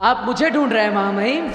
आप मुझे ढूंढ रहे हैं महामहिम?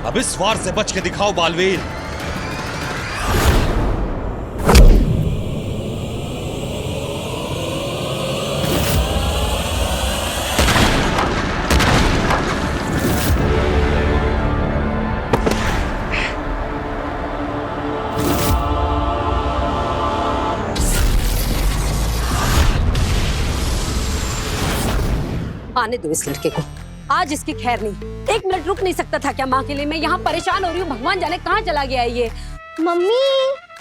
अब इस वार से बच के दिखाओ बालवीर। आने दो इस लड़के को, आज इसकी खैर नहीं। एक मिनट रुक नहीं सकता था क्या माँ के लिए? मैं यहाँ परेशान हो रही हूँ, भगवान जाने कहाँ चला गया है ये। मम्मी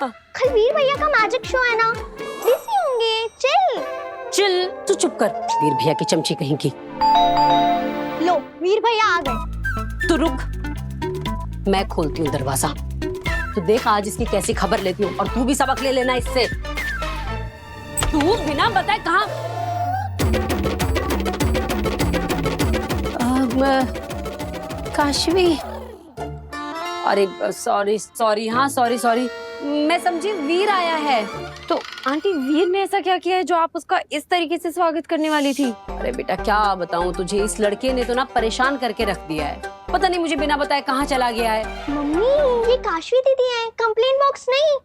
कल वीर भैया का मैजिक शो है ना, बिजी होंगे। चिल चिल, तू चुप कर, वीर भैया की चमची कहीं की। लो वीर भैया आ गए। तू रुक, मैं खोलती हूँ दरवाजा। तू देख आज इसकी कैसी खबर लेती हूँ, और तू भी सबक ले लेना इससे। तू बिना बताए कहाँ? काशवी, अरे सॉरी सॉरी, हाँ सॉरी सॉरी, मैं समझी वीर आया है। तो आंटी वीर ने ऐसा क्या किया है जो आप उसका इस तरीके से स्वागत करने वाली थी? अरे बेटा क्या बताऊं तुझे, इस लड़के ने तो ना परेशान करके रख दिया है। पता नहीं मुझे बिना बताए कहाँ चला गया है। मम्मी ये काशवी दीदी है, कंप्लेन बॉक्स नहीं।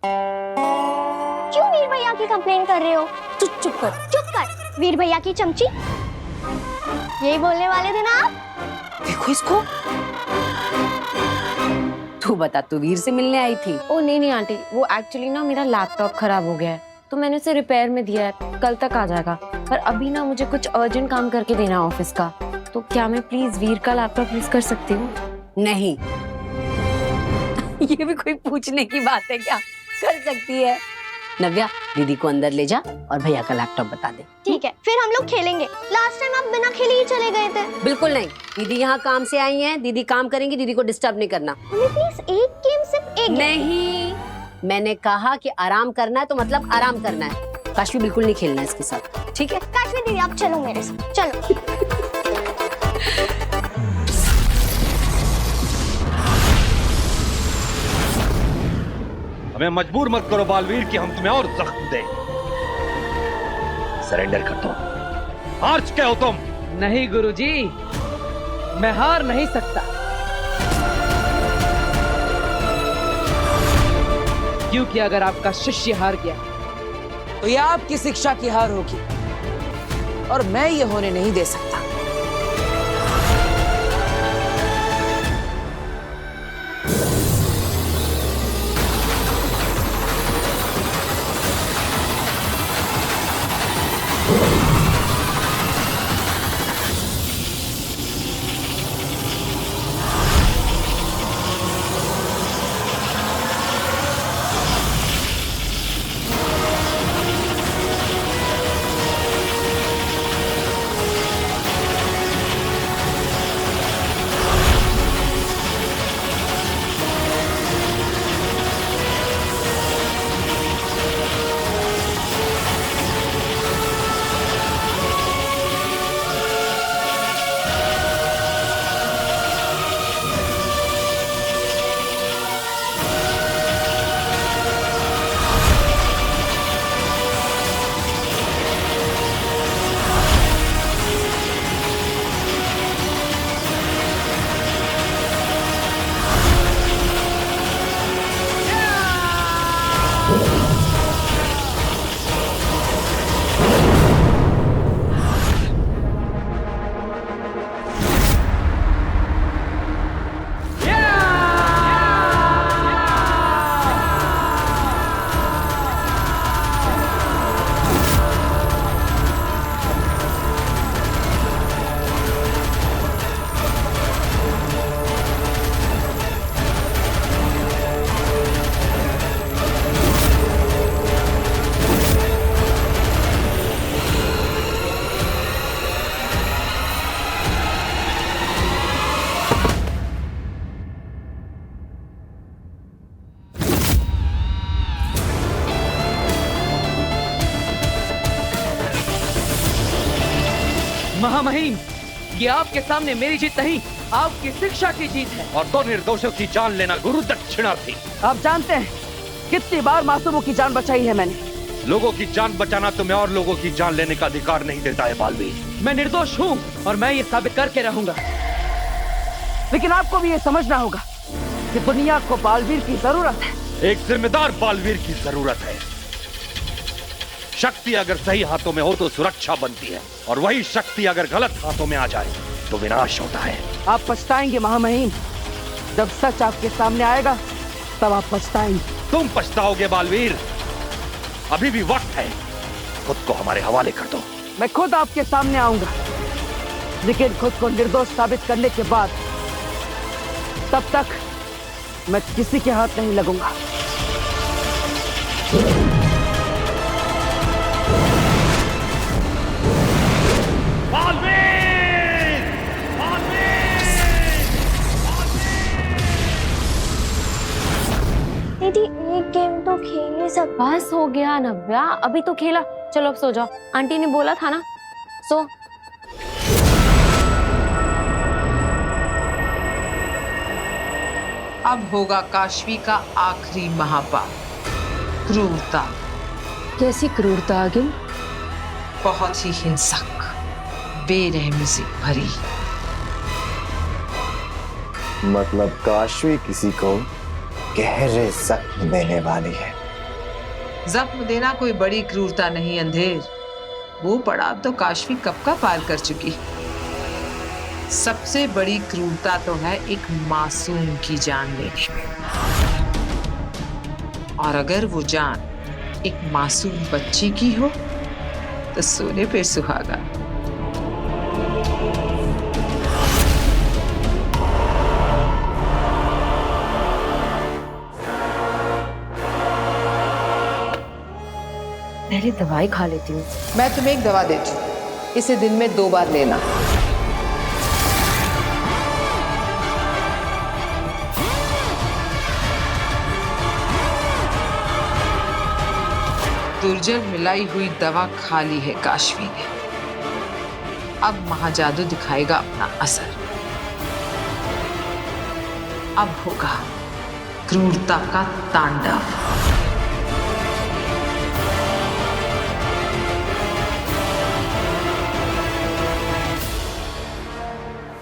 क्यों वीर भैया की कंप्लेन कर रहे हो? तू चुप कर। चुप कर, वीर भैया की चमची। यही बोलने वाले थे ना आप? देखो इसको। तू बता, तू वीर से मिलने आई थी? ओ नहीं आंटी, वो एक्चुअली ना मेरा लैपटॉप खराब हो गया है, तो मैंने उसे रिपेयर में दिया है, कल तक आ जाएगा। पर अभी ना मुझे कुछ अर्जेंट काम करके देना है ऑफिस का, तो क्या मैं प्लीज वीर का लैपटॉप यूज कर सकती हूँ? नहीं। ये भी कोई पूछने की बात है क्या? कर सकती है। नव्या, दीदी को अंदर ले जा और भैया का लैपटॉप बता दे। ठीक है, फिर हम लोग खेलेंगे। लास्ट टाइम आप बिना खेले ही चले गए थे। बिल्कुल नहीं, दीदी यहाँ काम से आई हैं, दीदी काम करेंगी, दीदी को डिस्टर्ब नहीं करना। प्लीज एक गेम, सिर्फ एक। नहीं, मैंने कहा कि आराम करना है तो मतलब आराम करना है। काशवी बिल्कुल नहीं खेलना है इसके साथ, ठीक है? काशवी दीदी आप चलो मेरे साथ, चलो। हमें मजबूर मत करो बालवीर कि हम तुम्हें और जख्म दें। सरेंडर कर दो। हार चुके हो तुम। नहीं गुरुजी, मैं हार नहीं सकता, क्योंकि अगर आपका शिष्य हार गया तो यह आपकी शिक्षा की हार होगी, और मैं ये होने नहीं दे सकता। महामहिम, ये आपके सामने मेरी जीत नहीं, आपकी शिक्षा की जीत है। और दो निर्दोषों की जान लेना गुरु दक्षिणा थी। आप जानते हैं कितनी बार मासूमों की जान बचाई है मैंने। लोगों की जान बचाना तुम्हें और लोगों की जान लेने का अधिकार नहीं देता है बालवीर। मैं निर्दोष हूँ और मैं ये साबित करके रहूंगा। लेकिन आपको भी ये समझना होगा कि दुनिया को बालवीर की जरूरत है। एक जिम्मेदार बालवीर की जरूरत है। शक्ति अगर सही हाथों में हो तो सुरक्षा बनती है, और वही शक्ति अगर गलत हाथों में आ जाए तो विनाश होता है। आप पछताएंगे महामहिम, जब सच आपके सामने आएगा तब आप पछताएंगे। तुम पछताओगे बालवीर, अभी भी वक्त है। खुद को हमारे हवाले कर दो। मैं खुद आपके सामने आऊंगा, लेकिन खुद को निर्दोष साबित करने के बाद, तब तक मैं किसी के हाथ नहीं लगूंगा। दीदी एक गेम तो खेल ही सकते। बस हो गया नव्या, अभी तो खेला। चलो अब सो जाओ, आंटी ने बोला था ना, सो। अब होगा काशवी का आखिरी महापाप, क्रूरता। कैसी क्रूरता आगे? बहुत ही हिंसक, बेरहमी से भरी। मतलब काशवी किसी को गहरे जख्म देने वाली है। जख्म देना कोई बड़ी क्रूरता नहीं अंधेर, वो पड़ाव तो काशवी कब का पार कर चुकी। सबसे बड़ी क्रूरता तो है एक मासूम की जान लेने में, और अगर वो जान एक मासूम बच्ची की हो तो सोने पे सुहागा। पहले दवाई खा लेती हूँ। मैं तुम्हें एक दवा देती हूँ, इसे दिन में 2 बार लेना। दुर्जन मिलाई हुई दवा खा ली है काशवी ने। अब महाजादू दिखाएगा अपना असर। अब होगा क्रूरता का तांडव।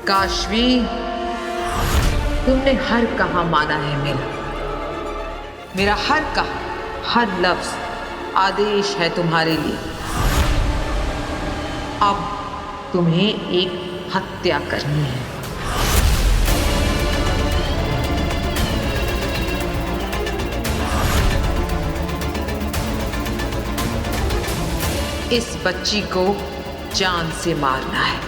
काशवी, तुमने हर कहा माना है मेरा हर कहा, हर लफ्ज आदेश है तुम्हारे लिए। अब तुम्हें एक हत्या करनी है। इस बच्ची को जान से मारना है।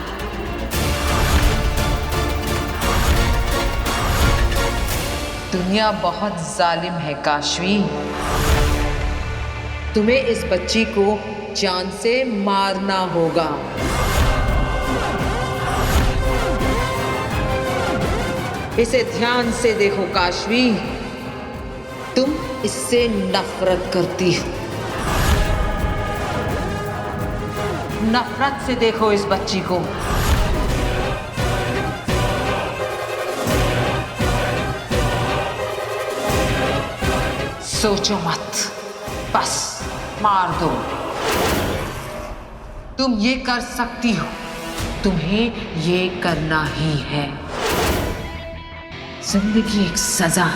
दुनिया बहुत जालिम है काशवी, तुम्हें इस बच्ची को जान से मारना होगा। इसे ध्यान से देखो काशवी, तुम इससे नफरत करती हो। नफरत से देखो इस बच्ची को। सोचो मत, बस मार दो। तुम ये कर सकती हो, तुम्हें ये करना ही है। जिंदगी एक सजा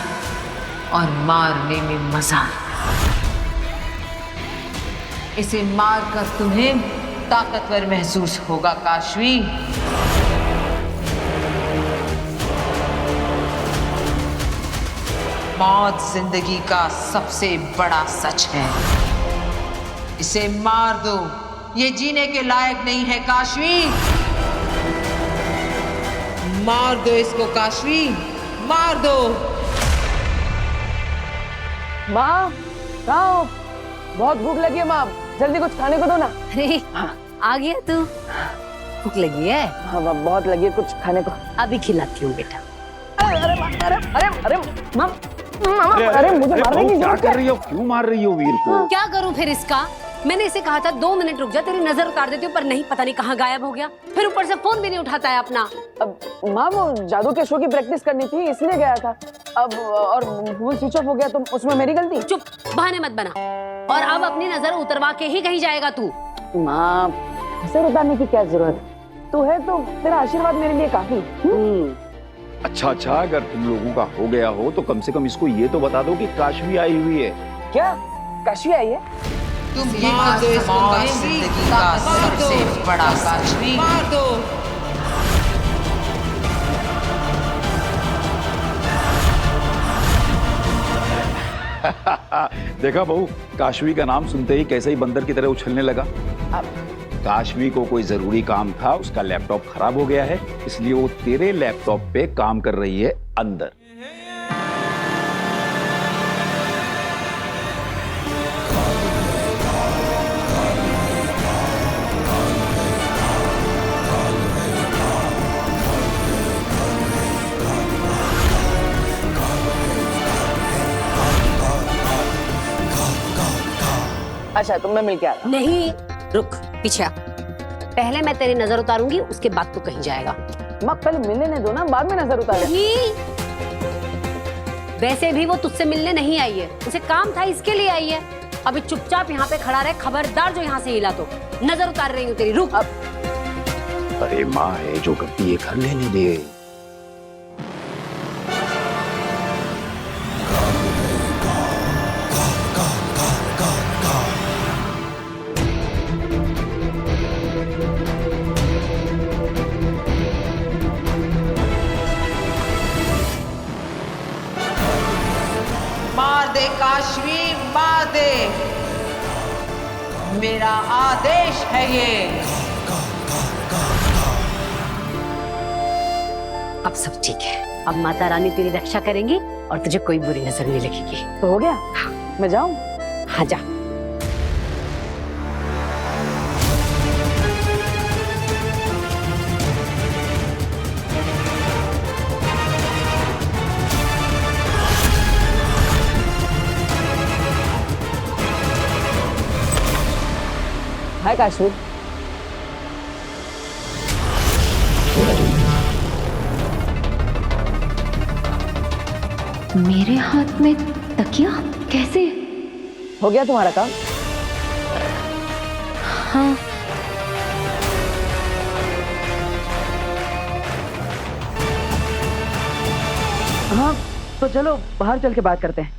और मारने में मजा। इसे मारकर तुम्हें ताकतवर महसूस होगा काशवी। मौत जिंदगी का सबसे बड़ा सच है। इसे मार दो, ये जीने के लायक नहीं है काशवी। मार दो इसको काशवी, मार दो। माँ, कहाँ हो? बहुत भूख लगी है माँ, जल्दी कुछ खाने को दो ना। अरे आ गया तू, भूख लगी है? हाँ माँ, बहुत लगी है, कुछ खाने को। अभी खिलाती हूँ बेटा। अरे माँ, अरे माँ, अरे मुझे मारने की क्या जरूरत कर है। रही हो? क्यों मार रही हो वीर को? क्या करूं फिर इसका? मैंने इसे कहा था 2 मिनट रुक जा, तेरी नजर उतार देती हूँ, पर नहीं, पता नहीं कहाँ गायब हो गया। फिर ऊपर से फोन भी नहीं उठाता है अपना। अब माँ वो जादू के शो की प्रैक्टिस करनी थी इसलिए गया था। अब और फोन स्विच ऑफ हो गया तो उसमें मेरी गलती? चुप, बहाने मत बना। और अब अपनी नजर उतरवा के ही कहीं जाएगा तू। माँ नजर उतारने की क्या जरूरत, तू है तो तेरा आशीर्वाद मेरे लिए काफी। अच्छा, अगर तुम लोगों का हो गया हो तो कम से कम इसको ये तो बता दो कि काशवी आई हुई है। क्या काशवी आई है? तुम ये मार दो इसको, जिंदगी का सबसे बड़ा सच मार दो। देखा बहू, काशवी का नाम सुनते ही कैसे ही बंदर की तरह उछलने लगा। काशवी को कोई जरूरी काम था, उसका लैपटॉप खराब हो गया है, इसलिए वो तेरे लैपटॉप पे काम कर रही है अंदर। अच्छा तुम मैं मिल के आ रहा। नहीं, रुक, पीछे आ। पहले मैं तेरी नजर उतारूंगी, उसके बाद तू कहीं जाएगा। माँ पहले मिलने दो ना, बाद में नजर उतार। नहीं, वैसे भी वो तुझसे मिलने नहीं आई है, उसे काम था इसके लिए आई है। अभी चुपचाप यहाँ पे खड़ा रहे, खबरदार जो यहाँ से हिला तो नजर उतार रही हूँ तेरी। रुक। अरे माँ है जो गलती है, कर लेने दे। मार दे काशवी, मार दे, मेरा आदेश है ये। अब सब ठीक है, अब माता रानी तेरी रक्षा करेंगी और तुझे कोई बुरी नजर नहीं लगेगी। तो हो गया? मैं जाऊं? हाँ जा। हाय काशवी। मेरे हाथ में तकिया कैसे? हो गया तुम्हारा काम? हाँ। हाँ तो चलो बाहर चल के बात करते हैं।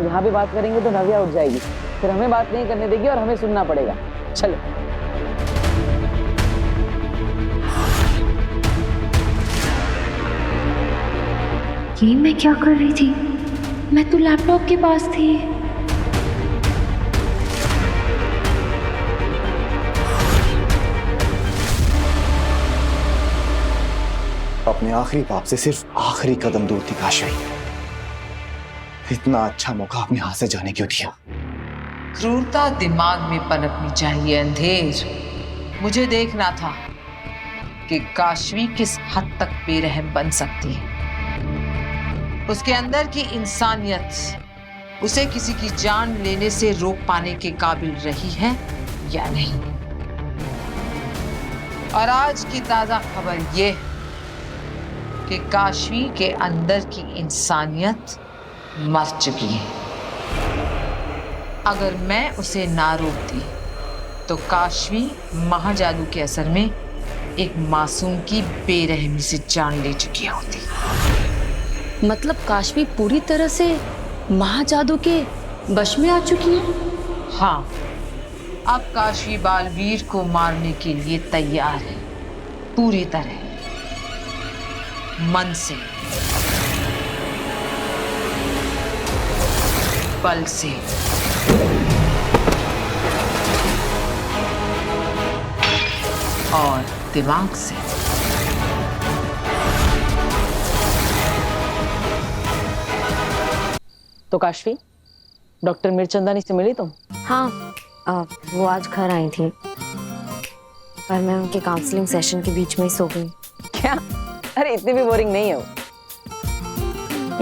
यहाँ भी बात करेंगे तो नव्या उठ जाएगी, फिर हमें बात नहीं करने देगी और हमें सुनना पड़ेगा। चलो। ये मैं क्या कर रही थी? मैं तो लैपटॉप के पास थी। अपने आखिरी बाप से सिर्फ आखिरी कदम दूर थी काशवी। इतना अच्छा मौका अपने हाथ से जाने क्यों दिया? क्रूरता दिमाग में पनपनी चाहिए अंधेर। मुझे देखना था कि काशवी किस हद तक बेरहम बन सकती है। उसके अंदर की इंसानियत उसे किसी की जान लेने से रोक पाने के काबिल रही है या नहीं। और आज की ताजा खबर यह कि काशवी के अंदर की इंसानियत मर चुकी है। अगर मैं उसे ना रोकती तो काशवी महाजादू के असर में एक मासूम की बेरहमी से जान ले चुकी होती। मतलब काशवी पूरी तरह से महाजादू के वश में आ चुकी है? हाँ, अब काशवी बालवीर को मारने के लिए तैयार है, पूरी तरह, मन से, बल से। और दिमाग से। तो काशवी, डॉक्टर मीरचंदानी से मिली तुम? हाँ, वो आज घर आई थी, पर मैं उनके काउंसलिंग सेशन के बीच में ही सो गई। क्या? अरे इतनी भी बोरिंग नहीं है वो।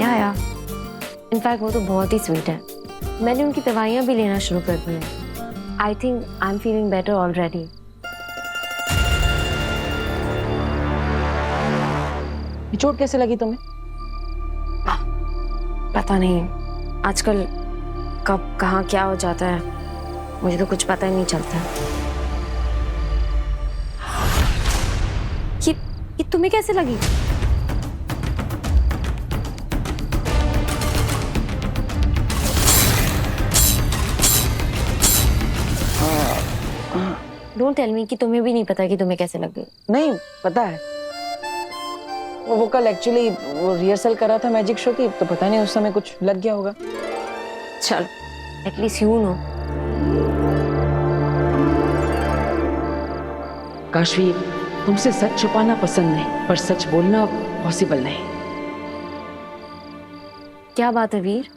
या इनफैक्ट वो तो बहुत ही स्वीट है। मैंने उनकी दवाइयाँ भी लेना शुरू कर दी हैं। I think I am feeling better already. चोट कैसे लगी तुम्हें? पता नहीं, आजकल कब कहाँ क्या हो जाता है, मुझे तो कुछ पता ही नहीं चलता। ये तुम्हें कैसे लगी? डोंट टेल मी कि तुम्हें भी नहीं पता कि तुम्हें कैसे लग गई। नहीं पता है, वो कल एक्चुअली वो रिहर्सल कर रहा था मैजिक शो की, तो पता नहीं उस समय कुछ लग गया होगा। चल एटलीस्ट यू नो। काशवी, तुमसे सच छुपाना पसंद नहीं, पर सच बोलना पॉसिबल नहीं। क्या बात है वीर,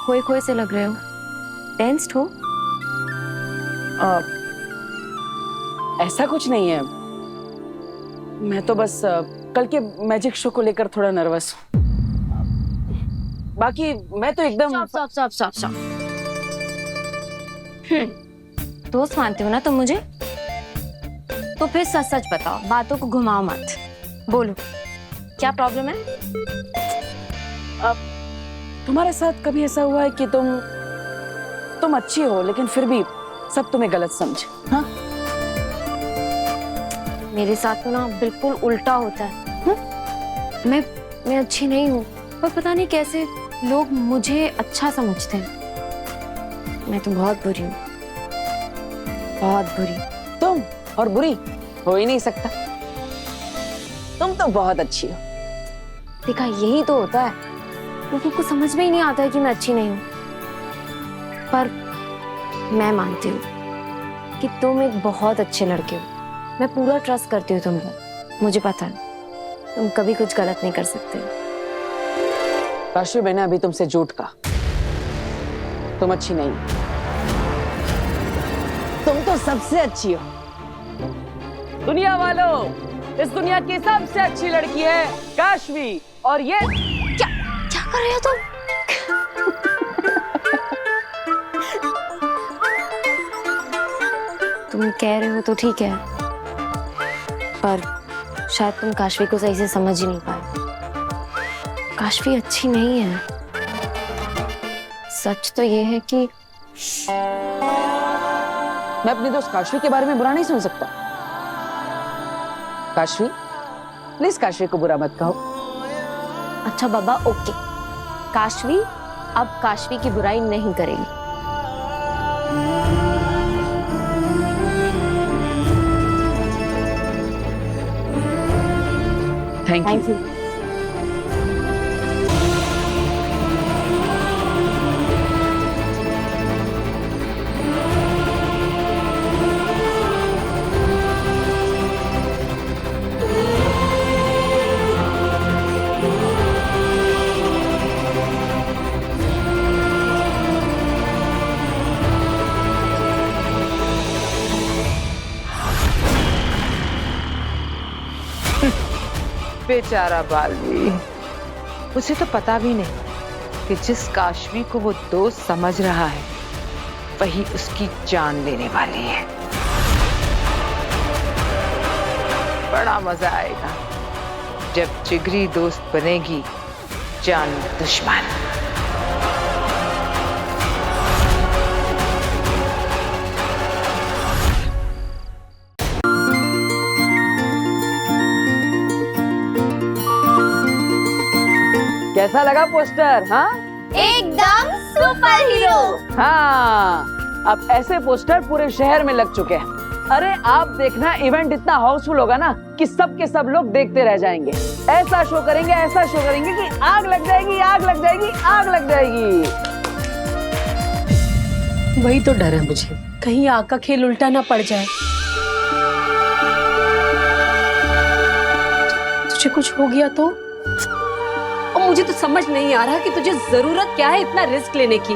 खोए खोए से लग रहे हो, टेंस्ड हो? ऐसा कुछ नहीं है, मैं तो बस कल के मैजिक शो को लेकर थोड़ा नर्वस हूँ। बाकी मैं तो एकदम स्टॉप। दोस्त मानते हो ना तुम मुझे? तो फिर सच सच बताओ, बातों को घुमाओ मत। बोलो क्या प्रॉब्लम है? तुम्हारे साथ कभी ऐसा हुआ है कि तुम अच्छी हो लेकिन फिर भी सब तुम्हें गलत समझे? हाँ, मेरे साथ तो ना बिल्कुल उल्टा होता है। मैं अच्छी नहीं हूँ, पर पता नहीं कैसे लोग मुझे अच्छा समझते हैं। मैं तो बहुत बुरी हूँ, बहुत बुरी। तुम और बुरी हो ही नहीं सकता, तुम तो बहुत अच्छी हो। देखा, यही तो होता है, लोगों को समझ में ही नहीं आता है कि मैं अच्छी नहीं हूँ। पर मैं मानती हूँ कि तुम एक बहुत अच्छे लड़के हो। मैं पूरा ट्रस्ट करती हूँ तुम पर। मुझे पता है तुम कभी कुछ गलत नहीं कर सकते। काशवी, मैंने अभी तुमसे झूठ कहा, तुम अच्छी नहीं, तुम तो सबसे अच्छी हो। दुनिया वालों, इस दुनिया की सबसे अच्छी लड़की है काशवी, और ये क्या कर रहे हो तुम? तुम कह रहे हो तो ठीक है, पर शायद तुम काशवी को सही से समझ ही नहीं पाए। काशवी अच्छी नहीं है। सच तो ये है कि मैं अपनी दोस्त काशवी के बारे में बुरा नहीं सुन सकता। काशवी, प्लीज काशवी को बुरा मत कहो। अच्छा बाबा, ओके। काशवी अब काशवी की बुराई नहीं करेगी। Thank you. बेचारा बालवीर, उसे तो पता भी नहीं कि जिस काशवी को वो दोस्त समझ रहा है वही उसकी जान लेने वाली है। बड़ा मजा आएगा जब जिगरी दोस्त बनेगी जान दुश्मन। कैसा लगा पोस्टर? हाँ, एकदम सुपर हीरो। हाँ, अब ऐसे पोस्टर पूरे शहर में लग चुके हैं। अरे आप देखना, इवेंट इतना हाउसफुल होगा ना कि सब के सब लोग देखते रह जाएंगे। ऐसा शो करेंगे, ऐसा शो करेंगे कि आग लग जाएगी, आग लग जाएगी, आग लग जाएगी। वही तो डर है मुझे, कहीं आग का खेल उल्टा ना पड़ जाए। तुझे कुछ हो गया तो? और मुझे तो समझ नहीं आ रहा कि तुझे जरूरत क्या है इतना रिस्क लेने की।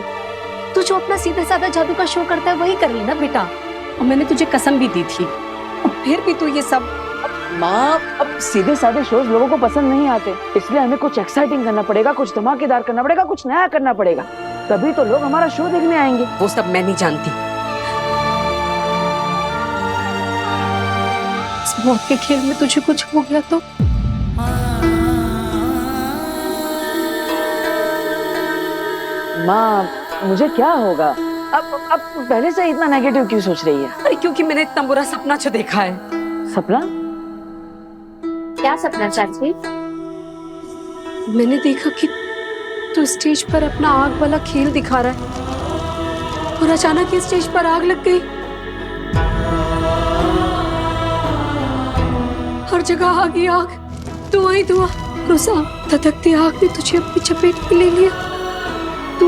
तू जो अपना सीधा साधा जादू का शो करता है वही कर लेना बेटा। और मैंने तुझे कसम भी दी थी, और फिर भी तू ये सब। माँ, अब सीधे साधे शोज लोगों को पसंद नहीं आते, इसलिए हमें कुछ एक्साइटिंग करना पड़ेगा, कुछ धमाकेदार करना पड़ेगा, कुछ नया करना पड़ेगा। तभी तो लोग हमारा शो देखने आएंगे। वो सब मैं नहीं जानती। इस मौत के खेल में तुझे कुछ हो गया तो माँ, मुझे क्या होगा? अब पहले से इतना नेगेटिव क्यों सोच रही है? अरे क्योंकि मैंने इतना बुरा सपना जो देखा है। सपना? क्या सपना चाची? मैंने देखा कि तू स्टेज पर अपना आग वाला खेल दिखा रहा है और अचानक ही स्टेज पर आग लग गई। हर जगह आग ही आग, धुआं ही धुआं। और उस धधकती आग ने तुझे अपनी चपेट में ले लिया। तू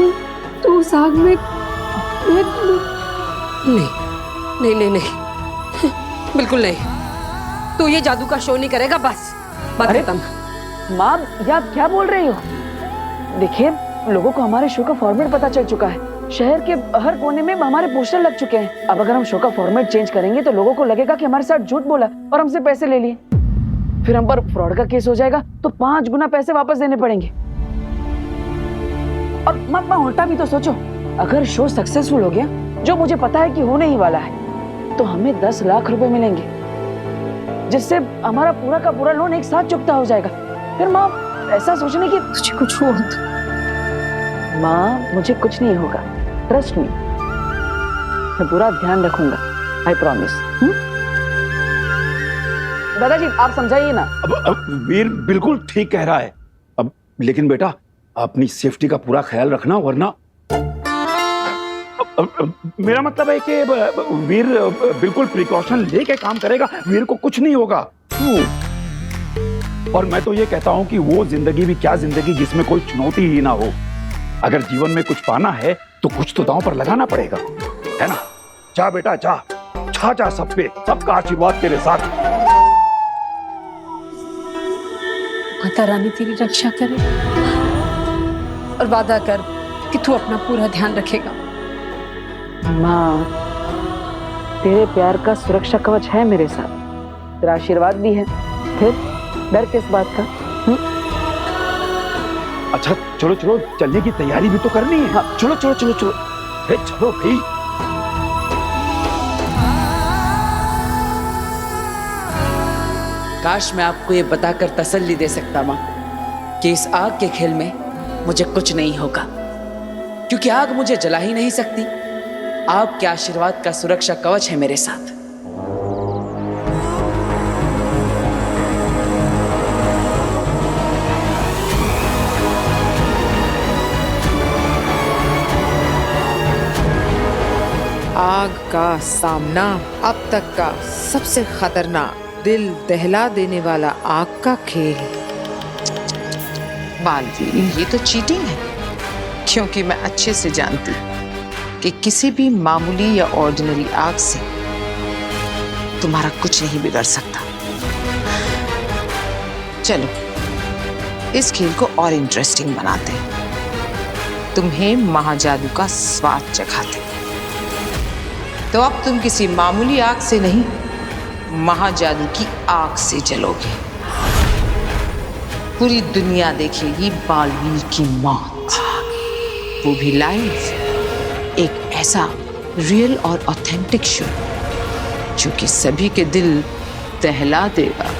उस आग में नहीं नहीं नहीं नहीं, बिल्कुल नहीं। तू ये जादू का शो नहीं करेगा, बस बात खत्म। माँ, ये आप क्या बोल रही हो? देखिए, लोगों को हमारे शो का फॉर्मेट पता चल चुका है। शहर के हर कोने में हमारे पोस्टर लग चुके हैं। अब अगर हम शो का फॉर्मेट चेंज करेंगे तो लोगों को लगेगा कि हमारे साथ झूठ बोला और हमसे पैसे ले लिए। फिर हम पर फ्रॉड का केस हो जाएगा तो 5 गुना पैसे वापस देने पड़ेंगे। और माँ, उल्टा भी तो सोचो, अगर शो सक्सेसफुल हो गया, जो मुझे पता है कि होने ही वाला है, तो हमें 10 लाख रुपए मिलेंगे, जिससे हमारा पूरा का पूरा लोन एक साथ चुकता हो जाएगा। फिर माँ, ऐसा सोचने की तुझे कुछ हुआ तो माँ, मुझे कुछ नहीं होगा, ट्रस्ट मी। मैं पूरा ध्यान रखूंगा, आई प्रॉमिस। दादाजी, आप समझाइए ना। अब वीर बिल्कुल ठीक कह रहा है। अब लेकिन बेटा, अपनी सेफ्टी का पूरा ख्याल रखना, वरना मेरा मतलब है कि वीर बिल्कुल प्रिकॉशन लेके काम करेगा, वीर को कुछ नहीं होगा। और मैं तो ये कहता हूं कि वो जिंदगी भी क्या जिंदगी जिसमें कोई चुनौती ही ना हो। अगर जीवन में कुछ पाना है तो कुछ तो दांव पर लगाना पड़ेगा, है ना? जा बेटा जा, छा सब पे, सबका आशीर्वाद तेरे साथ। माता रानी तेरी रक्षा करे और वादा कर कि तू अपना पूरा ध्यान रखेगा। माँ, तेरे प्यार का सुरक्षा कवच है मेरे साथ, तेरा आशीर्वाद भी है, फिर डर किस बात का? अच्छा चलो चलो, चलने की तैयारी भी तो करनी है। हाँ, चलो चलो चलो चलो। चलो भाई। काश मैं आपको ये बताकर तसल्ली दे सकता माँ कि इस आग के खेल में मुझे कुछ नहीं होगा, क्योंकि आग मुझे जला ही नहीं सकती। आपके आशीर्वाद का सुरक्षा कवच है मेरे साथ। आग का सामना अब तक का सबसे खतरनाक, दिल दहला देने वाला आग का खेल। बालवीर, ये तो चीटिंग है, क्योंकि मैं अच्छे से जानती कि किसी भी मामूली या ऑर्डिनरी आग से तुम्हारा कुछ नहीं बिगड़ सकता। चलो इस खेल को और इंटरेस्टिंग बनाते हैं, तुम्हें महाजादू का स्वाद चखाते हैं। तो अब तुम किसी मामूली आग से नहीं, महाजादू की आग से जलोगे। पूरी दुनिया देखेगी बालवीर की मौत, वो भी लाइव। एक ऐसा रियल और ऑथेंटिक शो जो कि सभी के दिल दहला देगा।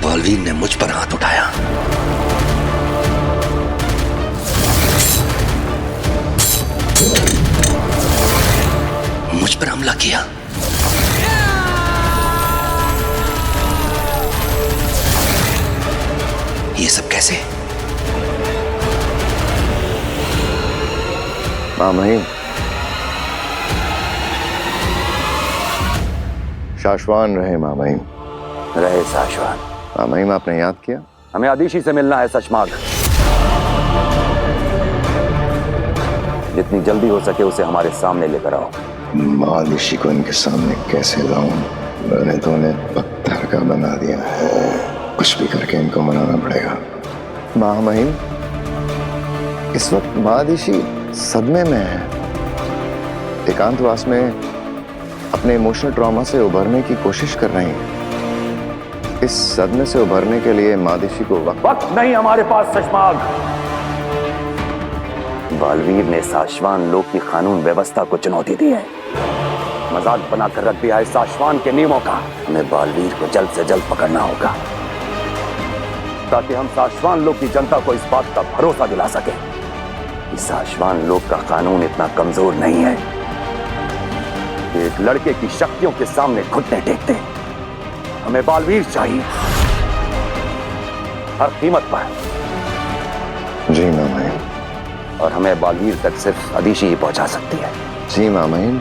बालवीर ने मुझ पर हाथ उठाया, मुझ पर हमला किया। ये सब कैसे? माँ महिम, शाश्वान रहे माँ महिम। रहे शाश्वान। माँ महिम, आपने याद किया? हमें आदिशी से मिलना है सचमाग। जितनी जल्दी हो सके उसे हमारे सामने लेकर आओ। आदिशी को इनके सामने कैसे लाऊं? मैंने तो उन्हें पत्थर का बना दिया है, कुछ भी करके इनको मनाना पड़ेगा। माँ महिम, इस वक्त आदिशी सदमे में है, एकांतवास में अपने इमोशनल ट्रॉमा से उभरने की कोशिश कर रही हैं। इस सदमे से उभरने के लिए मादिशी को वक्त नहीं हमारे पास शशमाग। बालवीर ने साशवान लोक की कानून व्यवस्था को चुनौती दी है, मजाक बनाकर रख दिया है साशवान के नियमों का। हमें बालवीर को जल्द से जल्द पकड़ना होगा ताकि हम साशवान लोक की जनता को इस बात का भरोसा दिला सके कि साशवान लोक का कानून इतना कमजोर नहीं है कि एक लड़के की शक्तियों के सामने घुटने टेकते। हमें बालवीर चाहिए हर कीमत पर। जी मामाइन। और हमें बालवीर तक सिर्फ अदीशी ही पहुंचा सकती है। जी मामाइन।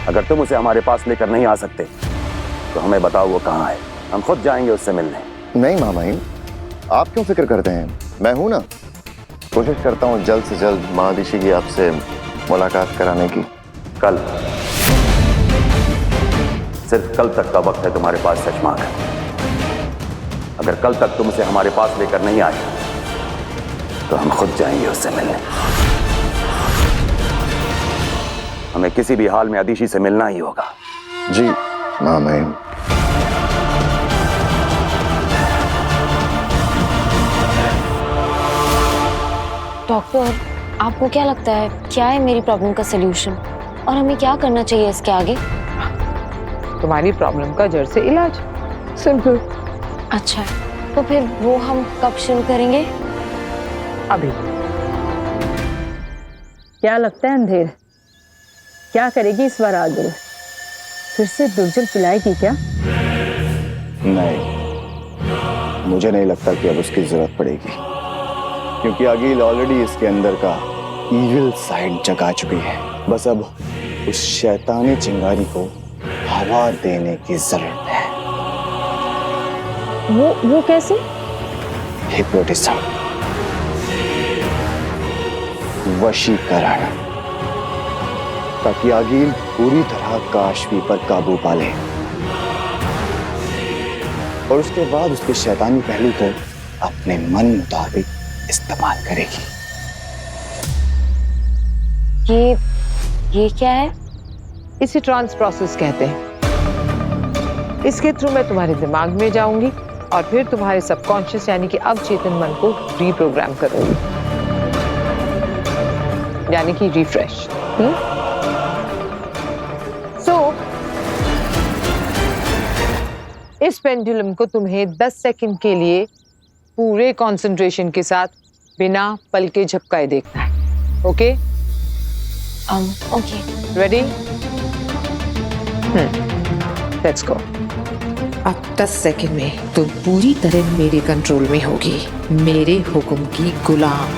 अगर तुम उसे हमारे पास लेकर नहीं आ सकते तो हमें बताओ वो कहाँ है, हम खुद जाएंगे उससे मिलने। नहीं मामाइन, आप क्यों फिक्र करते हैं, मैं हूं ना। कोशिश करता हूं जल्द से जल्द महादिशी की आपसे मुलाकात कराने की। कल, सिर्फ कल तक का वक्त है तुम्हारे पास शशमाग। अगर कल तक तुम उसे हमारे पास लेकर नहीं आए तो हम खुद जाएंगे उससे मिलने। हमें किसी भी हाल में अदीशी से मिलना ही होगा। जी मामाइन। डॉक्टर, आपको क्या लगता है क्या है मेरी प्रॉब्लम का सलूशन और हमें क्या करना चाहिए इसके आगे? तुम्हारी प्रॉब्लम का जड़ से इलाज, सिंपल। अच्छा, तो फिर वो हम कब शुरू करेंगे? अभी। क्या लगता है अंधेर, क्या करेगी इस बार आदिल? फिर से दुर्जन पिलाएगी क्या? नहीं, मुझे नहीं लगता कि अब उसकी जरूरत पड़ेगी, क्योंकि अगील ऑलरेडी इसके अंदर का इविल साइड जगा चुकी है। बस अब उस शैतानी चिंगारी को हवा देने की जरूरत है। वो कैसे? हिप्नोटिज्म, वशीकरण, ताकि अगील पूरी तरह काशवी पर काबू पा ले और उसके बाद उसके शैतानी पहलू को अपने मन मुताबिक इस्तेमाल करेगी। ये क्या है? इसे ट्रांस प्रोसेस कहते हैं। इसके थ्रू मैं तुम्हारे दिमाग में जाऊंगी और फिर तुम्हारे सबकॉन्शियस यानी कि अवचेतन मन को रीप्रोग्राम करूंगी, यानी कि रिफ्रेश। इस पेंडुलम को तुम्हें 10 सेकंड के लिए पूरे कंसंट्रेशन के साथ बिना पल के झपकाए देखना है। Okay? Okay. Ready? Let's go. अब 10 सेकंड में तुम पूरी तरह मेरे कंट्रोल में होगी, मेरे हुक्म की गुलाम।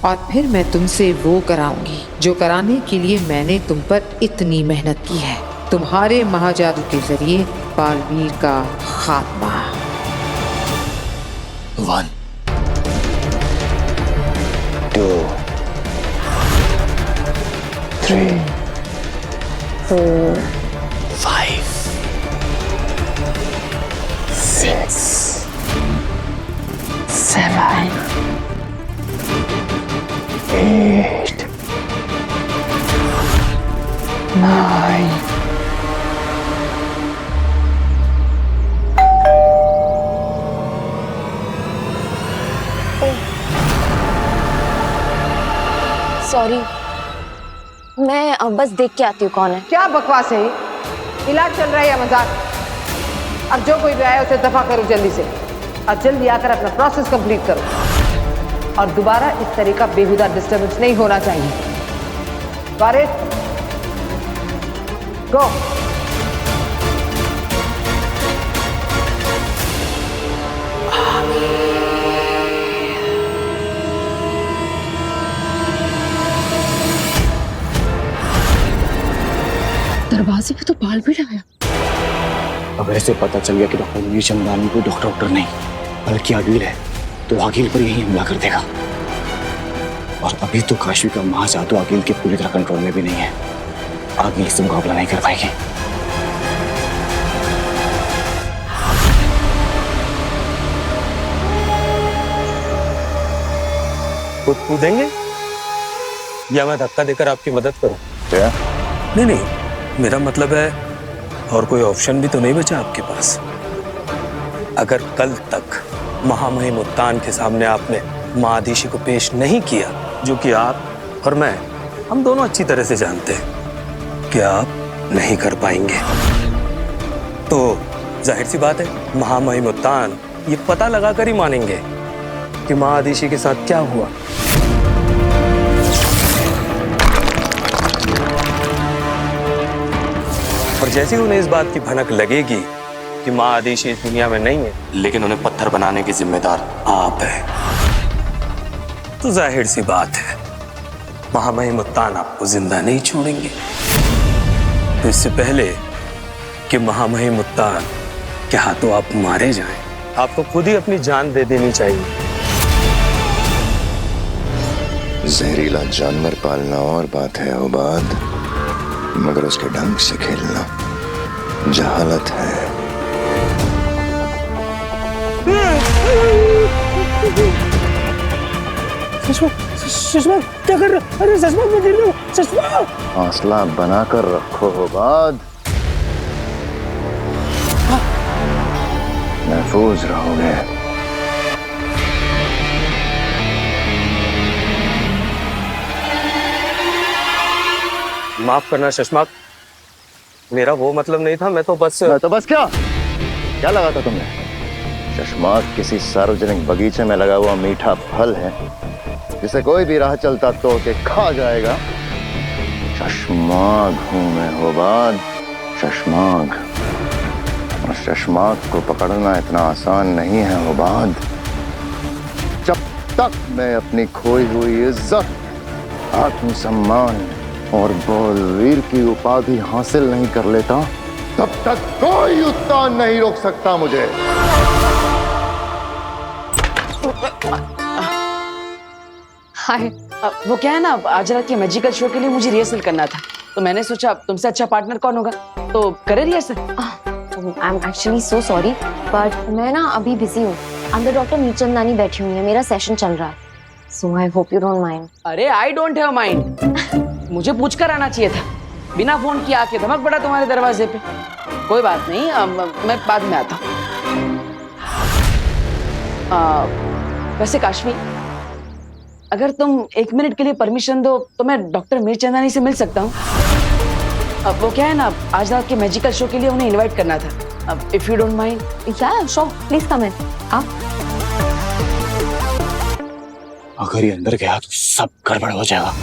और फिर मैं तुमसे वो कराऊंगी जो कराने के लिए मैंने तुम पर इतनी मेहनत की है, तुम्हारे महाजादू के जरिए बालवीर का खात्मा। 1 2 3 4 5 6 7 8 9 सॉरी, मैं बस देख के आती हूँ कौन है। क्या बकवास है ये? इलाज चल रहा है या मजाक? अब जो कोई भी आया उसे दफा करो जल्दी से, और जल्दी आकर अपना प्रोसेस कंप्लीट करो। और दोबारा इस तरह का बेहुदा डिस्टर्बेंस नहीं होना चाहिए। वारिस, गो। दरवाजे पे तो बाल भी आया। अब ऐसे पता चल गया कि डॉक्टर मुनीर चंदानी कोई डॉक्टर नहीं बल्कि अगील है, तो अगील पर यही हमला कर देगा। और अभी तो काशवी का महाजादू अगील के पूरी तरह कंट्रोल में भी नहीं है, अगील से मुकाबला नहीं कर पाएगी। कूदेंगे? या मैं धक्का देकर आपकी मदद करूं? क्या? नहीं नहीं, मेरा मतलब है और कोई ऑप्शन भी तो नहीं बचा आपके पास। अगर कल तक महामहिम उत्तान के सामने आपने माँ आदिशी को पेश नहीं किया, जो कि आप और मैं हम दोनों अच्छी तरह से जानते हैं कि आप नहीं कर पाएंगे, तो जाहिर सी बात है महामहिम उत्तान ये पता लगाकर ही मानेंगे कि माँ आदिशी के साथ क्या हुआ। और जैसे ही उन्हें इस बात की भनक लगेगी कि माँ आदिशी इस दुनिया में नहीं है, लेकिन उन्हें पत्थर बनाने की जिम्मेदार आप है, तो जाहिर सी बात है महामहिम उत्तान आपको जिंदा नहीं छोड़ेंगे। तो इससे पहले कि महामहिम उत्तान के हाथों आप मारे जाएं, आपको खुद ही अपनी जान दे देनी चाहिए। जहरीला जानवर पालना और बात है उबाद, मगर उसके ढंग से खेलना जहालत है। सुषमा क्या कर रहे? अरे सुषमा मैं गिर रहा हूँ। सुषमा हौसला बनाकर रखो उबाद, महफूज रहोगे। माफ करना सुषमा, मेरा वो मतलब नहीं था। मैं तो बस क्या लगा था तुमने? चश्माक किसी सार्वजनिक बगीचे में लगा हुआ मीठा फल है जिसे कोई भी राह चलता तोड़ के खा जाएगा। शशमाग हूं मैं होबाद, शशमाग। और शशमाग को पकड़ना इतना आसान नहीं है होबाद। जब तक मैं अपनी खोई हुई इज्जत, आत्मसम्मान और बलवीर की उपाधि हासिल नहीं कर लेता, तब तक कोई उत्तान नहीं रोक सकता मुझे। हाय, वो क्या है ना, आज रात के मैजिकल शो के लिए मुझे रिहर्सल करना था, तो मैंने सोचा तुमसे अच्छा पार्टनर कौन होगा, तो करे rehearsal. I am actually so sorry, but मैं ना अभी बिजी हूँ। अंदर डॉक्टर नीलचंदानी बैठी हुई है, मेरा सेशन चल रहा है, so I hope you don't mind. अरे आई डोंट हैव माइंड, मुझे पूछ कर आना चाहिए था, बिना फोन किए आके धमक पड़ा तुम्हारे दरवाजे पे। कोई बात नहीं, मैं बाद में आता हूँ। वैसे काश्मी, अगर तुम 1 मिनट के लिए परमिशन दो तो मैं डॉक्टर मीरचंदानी से मिल सकता हूँ। अब वो क्या है ना, आज रात के मैजिकल शो के लिए उन्हें इनवाइट करना था, अब इफ यू डोंट माइंड। या श्योर, प्लीज कम इन। आप अगर ये अंदर गया तो सब गड़बड़ हो जाएगा।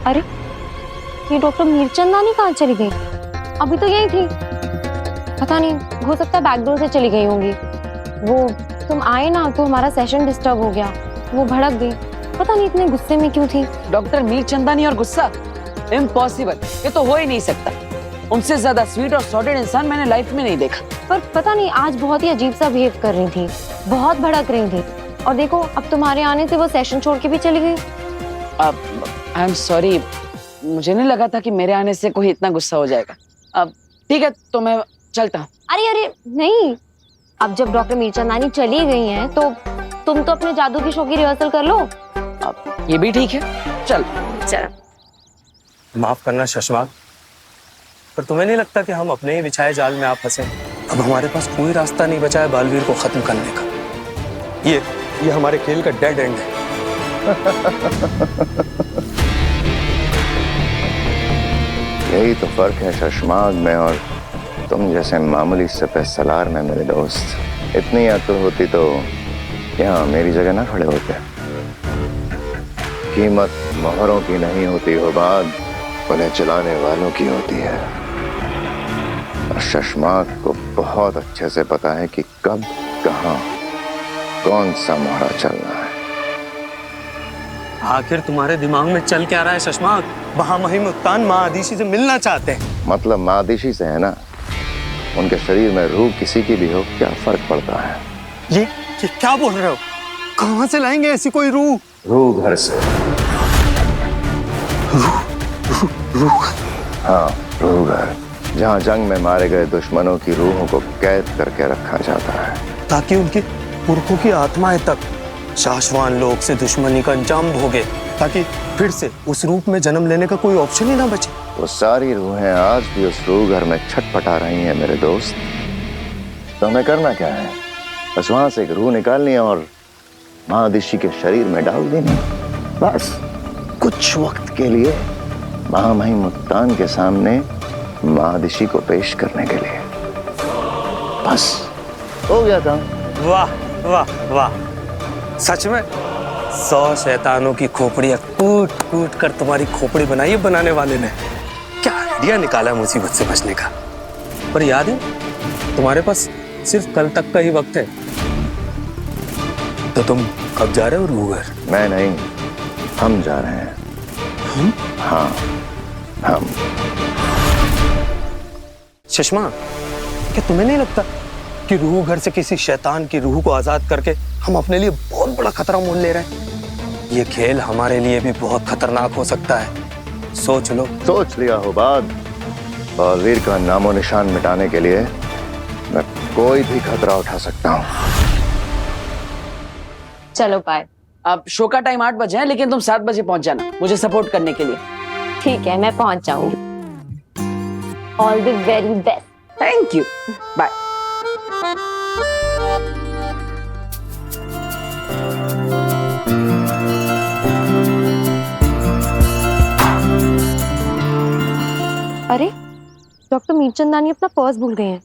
अरे ये डॉक्टर मीरचंदानी कहाँ चली गई? अभी तो यही थी। पता नहीं, हो सकता है बैकडोर से चली गई होंगी। वो तुम आए ना तो हमारा सेशन डिस्टर्ब हो गया, वो भड़क गई। पता नहीं इतने गुस्से में क्यों थी। डॉक्टर मीरचंदानी और गुस्सा, इम्पॉसिबल, ये तो हो ही नहीं सकता। उनसे ज्यादा स्वीट और सॉर्टेड इंसान मैंने लाइफ में नहीं देखा। पर पता नहीं आज बहुत ही अजीब सा बिहेव कर रही थी, बहुत भड़क रही थी। और देखो अब तुम्हारे आने से वो सेशन छोड़ के भी चली गई। आई एम सॉरी, मुझे नहीं लगा था कि मेरे आने से कोई इतना गुस्सा हो जाएगा। अब ठीक है, तो मैं चलता हूँ। अरे अरे नहीं, अब जब डॉक्टर मीरचंदानी चली गई हैं तो तुम तो अपने जादू की शो की रिहर्सल कर लो। अब ये भी ठीक है, चल। माफ करना शशमाक, पर तुम्हें नहीं लगता कि हम अपने ही बिछाए जाल में आप फंसे? अब हमारे पास कोई रास्ता नहीं बचा है बालवीर को खत्म करने का। ये हमारे खेल का डेड एंड है। यही तो फर्क है शशमाग में और तुम जैसे मामूली सपह सलार में मेरे दोस्त। इतनी अक्ल होती तो यहाँ मेरी जगह ना खड़े होते। कीमत मोहरों की नहीं होती हो बात, उन्हें चलाने वालों की होती है। और शशमाग को बहुत अच्छे से पता है कि कब, कहाँ, कौन सा मोहरा चलना है। आखिर तुम्हारे दिमाग में चल क्या रहा है शशमाक? महामहिम उत्तान माँ आदिशी से मिलना चाहते हैं। मतलब महादिशी से है ना, उनके शरीर में रूह किसी की भी हो, क्या फर्क पड़ता है? ये क्या बोल रहे हो? कहाँ से लाएंगे ऐसी कोई रूह? रूह घर से। रूह? हाँ, रूह घर, जहाँ जंग में मारे गए दुश्मनों की रूहों को कैद करके रखा जाता है, ताकि उनके पुरखों की आत्माएं तक शाश्वान लोक से दुश्मनी का अंजाम भोगे, ताकि फिर से उस रूप में जन्म लेने का कोई ऑप्शन ही ना बचे। वो सारी रूहें आज भी उस रूह घर में छटपटा रही हैं मेरे दोस्त। तो हमें करना क्या है? बस वहां से एक रूह निकालनी है और महादिशी के शरीर में डाल देनी, बस कुछ वक्त के लिए महामहिम उत्तान के सामने महादिशी को पेश करने के लिए। बस हो गया था। वाह वाह वाह, सच में 100 शैतानों की खोपड़ियां कूट कूट कर तुम्हारी खोपड़ी बनाई है बनाने वाले ने। क्या आइडिया निकाला मुसीबत से बचने का। पर याद है, तुम्हारे पास सिर्फ कल तक का ही वक्त है। तो तुम कब जा रहे हो रूह घर? मैं नहीं, हम जा रहे हैं। हम? हाँ, हम। सुषमा, क्या तुम्हें नहीं लगता कि रूह घर से किसी शैतान की रूह को आजाद करके हम अपने लिए बहुत बड़ा खतरा मोल ले रहे हैं? ये खेल हमारे लिए भी बहुत खतरनाक हो सकता है। सोच लो। सोच लिया हो बात। बलवीर का नामो निशान मिटाने के लिए मैं कोई भी खतरा उठा सकता हूँ। चलो बाय। अब शो का टाइम 8 बजे है, लेकिन तुम 7 बजे पहुंच जाना मुझे सपोर्ट करने के लिए। ठीक है, मैं पहुंच जाऊंगी। All the very best. Thank you, bye. अरे डॉक्टर मीरचंदानी अपना पर्स भूल गए हैं।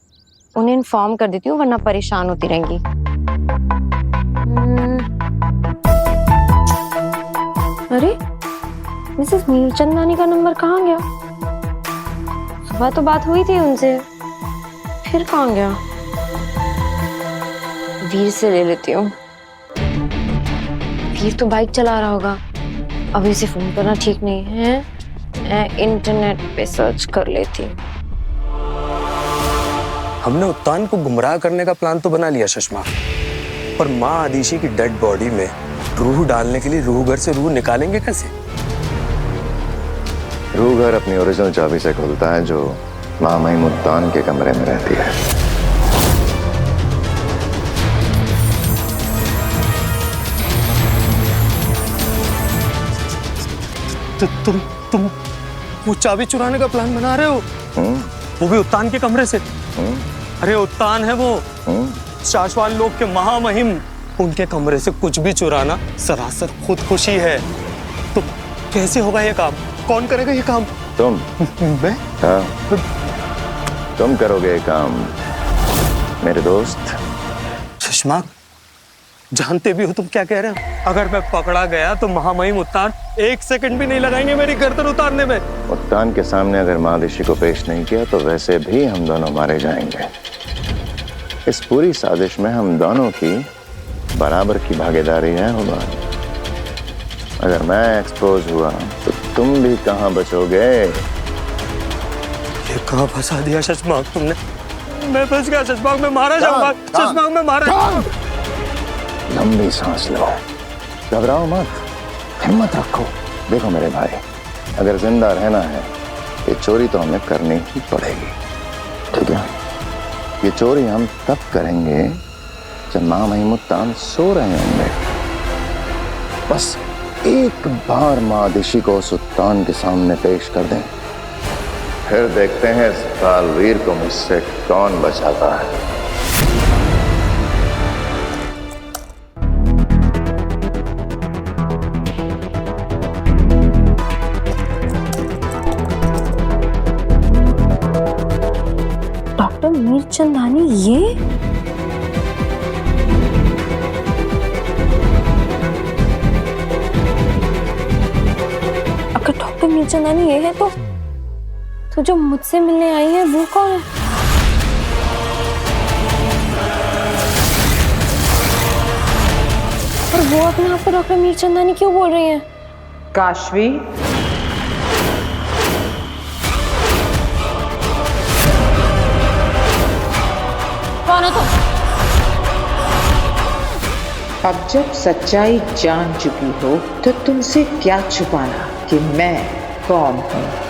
उन्हें इन्फॉर्म कर देती हूँ, वरना परेशान होती रहेंगी। अरे मिसेस मीरचंदानी का नंबर कहाँ गया? सुबह तो बात हुई थी उनसे, फिर कहाँ गया? वीर से ले लेती हूँ। वीर तो बाइक चला रहा होगा, अभी उसे फोन करना ठीक नहीं है। मैं इंटरनेट पे सर्च कर लेती हूँ। हमने उत्तान को गुमराह करने का प्लान तो बना लिया सुषमा, पर माँ आदिशी की डेड बॉडी में रूह डालने के लिए रूह घर से रूह निकालेंगे कैसे? रूह घर अपनी ओरिजिनल चाबी से खुलता है, जो महामहिम उत्तान के कमरे में रहती है। तुम वो चाबी चुराने का प्लान बना रहे हो? वो भी उत्तान के कमरे से? अरे उत्तान है वो, शाश्वान लोक के महामहिम, उनके कमरे से कुछ भी चुराना सरासर खुदकुशी है। तो कैसे होगा ये काम? कौन करेगा ये काम? तुम। मैं? हाँ, तुम करोगे ये काम मेरे दोस्त। सुषमा, जानते भी हो तुम क्या कह रहे हो? अगर मैं पकड़ा गया तो महामहिम उत्तान 1 सेकंड भी नहीं लगाएंगे मेरी गर्दन उतारने में। उत्तान के सामने अगर महादिशी को पेश नहीं किया तो वैसे भी हम दोनों मारे जाएंगे। इस पूरी साजिश में हम दोनों की बराबर की भागीदारी है होगा। अगर मैं एक्सपोज हुआ तो तुम भी कहाँ बचोगे? ये कहाँ फंसा दिया शशमाक तुमने? मैं फंस गया शशमाक, मैं मारा जाऊंगा। शशमाक, मैं मारा जाऊंगा। लंबी सांस लो, घबराओ मत, हिम्मत रखो। देखो मेरे भाई, अगर जिंदा रहना है ये चोरी तो हमें करनी ही पड़ेगी, ठीक है? ये चोरी हम तब करेंगे जब महामहिम उत्तान सो रहे होंगे। बस एक बार महादिशी को उस उत्तान के सामने पेश कर दें, फिर देखते हैं इस बालवीर को मुझसे कौन बचाता है। डॉक्टर मीरचंदानी ये? अगर डॉक्टर मीरचंदानी ये है तो जो मुझसे मिलने आई है वो कौन है? और वो अपने आप को डॉक्टर मीरचंदानी क्यों बोल रही है? काशवी, अब जब सच्चाई जान चुकी हो तो तुमसे क्या छुपाना कि मैं कौन हूँ।